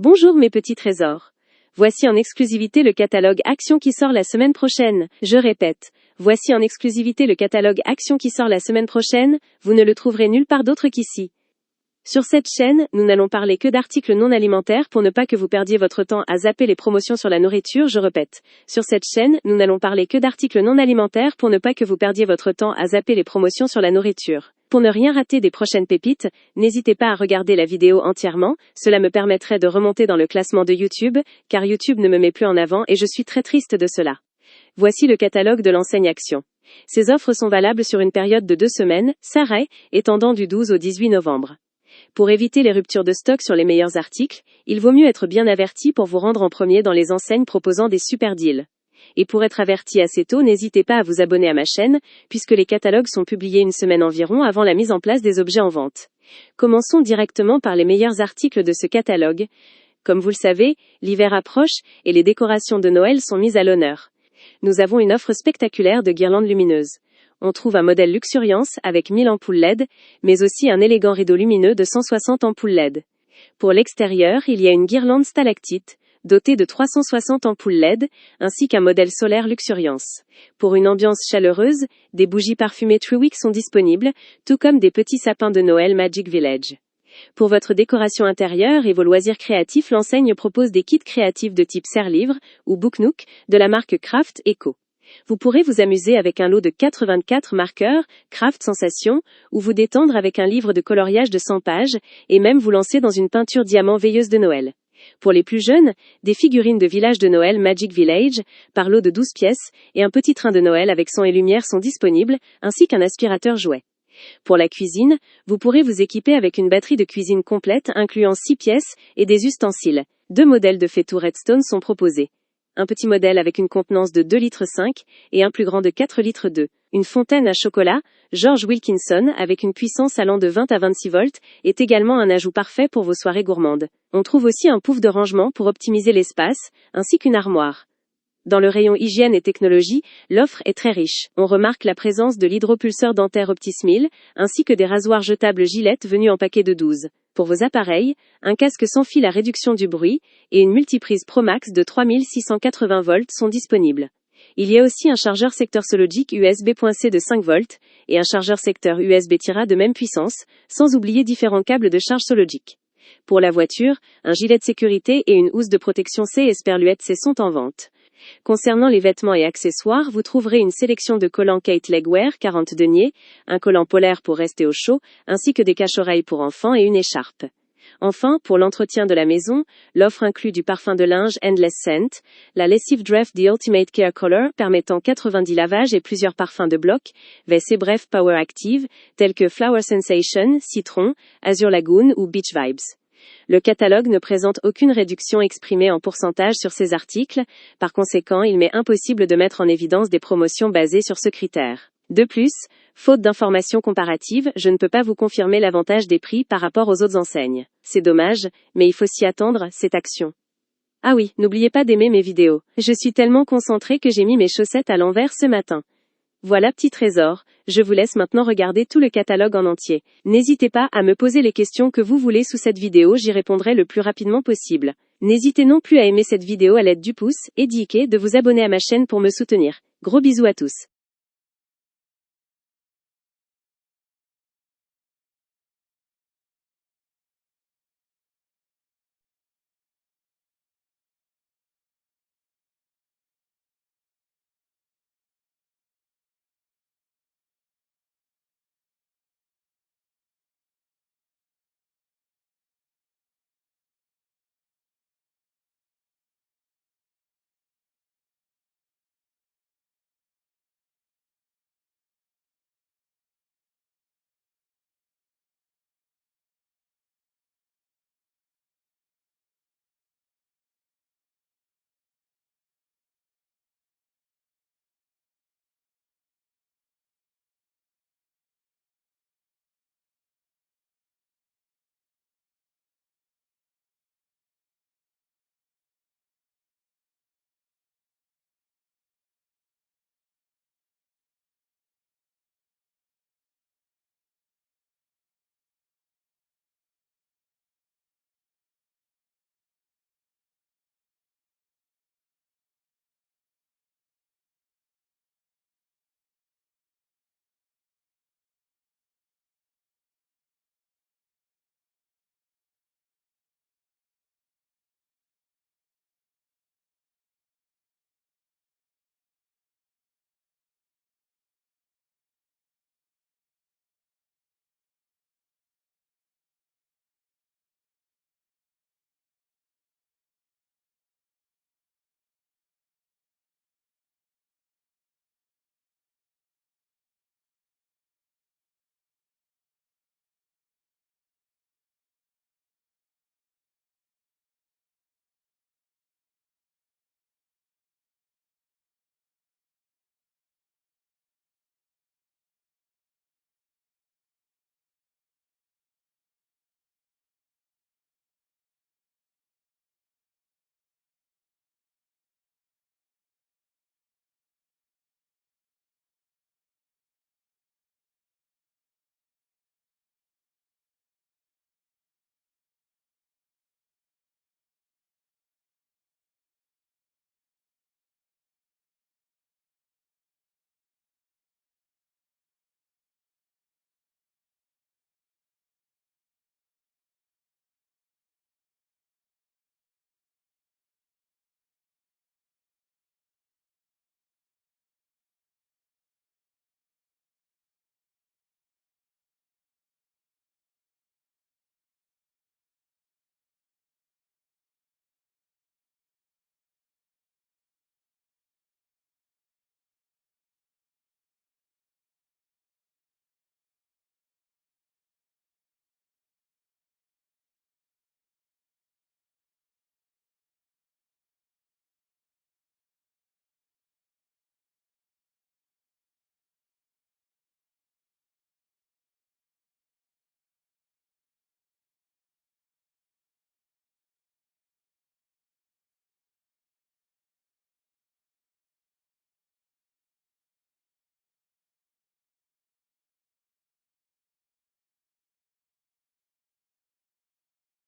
Bonjour mes petits trésors. Voici en exclusivité le catalogue Action qui sort la semaine prochaine. Je répète, voici en exclusivité le catalogue Action qui sort la semaine prochaine, vous ne le trouverez nulle part d'autre qu'ici. Sur cette chaîne, nous n'allons parler que d'articles non alimentaires pour ne pas que vous perdiez votre temps à zapper les promotions sur la nourriture, je répète. Sur cette chaîne, nous n'allons parler que d'articles non alimentaires pour ne pas que vous perdiez votre temps à zapper les promotions sur la nourriture. Pour ne rien rater des prochaines pépites, n'hésitez pas à regarder la vidéo entièrement, cela me permettrait de remonter dans le classement de YouTube, car YouTube ne me met plus en avant et je suis très triste de cela. Voici le catalogue de l'enseigne Action. Ces offres sont valables sur une période de 2 semaines, s'arrêt, étendant du 12 au 18 novembre. Pour éviter les ruptures de stock sur les meilleurs articles, il vaut mieux être bien averti pour vous rendre en premier dans les enseignes proposant des super deals. Et pour être averti assez tôt, n'hésitez pas à vous abonner à ma chaîne, puisque les catalogues sont publiés une semaine environ avant la mise en place des objets en vente. Commençons directement par les meilleurs articles de ce catalogue. Comme vous le savez, l'hiver approche, et les décorations de Noël sont mises à l'honneur. Nous avons une offre spectaculaire de guirlandes lumineuses. On trouve un modèle Luxuriance avec 1000 ampoules LED, mais aussi un élégant rideau lumineux de 160 ampoules LED. Pour l'extérieur, il y a une guirlande stalactite, dotée de 360 ampoules LED, ainsi qu'un modèle solaire Luxuriance. Pour une ambiance chaleureuse, des bougies parfumées Truewick sont disponibles, tout comme des petits sapins de Noël Magic Village. Pour votre décoration intérieure et vos loisirs créatifs, l'enseigne propose des kits créatifs de type serre-livre ou Book Nook de la marque Craft Eco. Vous pourrez vous amuser avec un lot de 84 marqueurs, Craft Sensation, ou vous détendre avec un livre de coloriage de 100 pages, et même vous lancer dans une peinture diamant veilleuse de Noël. Pour les plus jeunes, des figurines de village de Noël Magic Village, par lot de 12 pièces, et un petit train de Noël avec son et lumière sont disponibles, ainsi qu'un aspirateur jouet. Pour la cuisine, vous pourrez vous équiper avec une batterie de cuisine complète incluant 6 pièces et des ustensiles. 2 modèles de faitout Redstone sont proposés. Un petit modèle avec une contenance de 2,5 litres et un plus grand de 4,2 litres. Une fontaine à chocolat, George Wilkinson, avec une puissance allant de 20 à 26 volts, est également un ajout parfait pour vos soirées gourmandes. On trouve aussi un pouf de rangement pour optimiser l'espace, ainsi qu'une armoire. Dans le rayon hygiène et technologie, l'offre est très riche. On remarque la présence de l'hydropulseur dentaire Optismil, ainsi que des rasoirs jetables Gillette venus en paquet de 12. Pour vos appareils, un casque sans fil à réduction du bruit et une multiprise Promax de 3680 volts sont disponibles. Il y a aussi un chargeur secteur Sologic USB.C de 5 volts et un chargeur secteur USB Tira de même puissance, sans oublier différents câbles de charge Sologic. Pour la voiture, un gilet de sécurité et une housse de protection C et Sperluette C sont en vente. Concernant les vêtements et accessoires, vous trouverez une sélection de collants Kate Legwear 40 deniers, un collant polaire pour rester au chaud, ainsi que des cache-oreilles pour enfants et une écharpe. Enfin, pour l'entretien de la maison, l'offre inclut du parfum de linge Endless Scent, la lessive Draft The Ultimate Care Color permettant 90 lavages et plusieurs parfums de bloc, WC Bref Power Active, tels que Flower Sensation, Citron, Azure Lagoon ou Beach Vibes. Le catalogue ne présente aucune réduction exprimée en pourcentage sur ces articles, par conséquent il m'est impossible de mettre en évidence des promotions basées sur ce critère. De plus, faute d'informations comparatives, je ne peux pas vous confirmer l'avantage des prix par rapport aux autres enseignes. C'est dommage, mais il faut s'y attendre, c'est Action. Ah oui, n'oubliez pas d'aimer mes vidéos. Je suis tellement concentrée que j'ai mis mes chaussettes à l'envers ce matin. Voilà petit trésor, je vous laisse maintenant regarder tout le catalogue en entier. N'hésitez pas à me poser les questions que vous voulez sous cette vidéo, j'y répondrai le plus rapidement possible. N'hésitez non plus à aimer cette vidéo à l'aide du pouce et de vous abonner à ma chaîne pour me soutenir. Gros bisous à tous.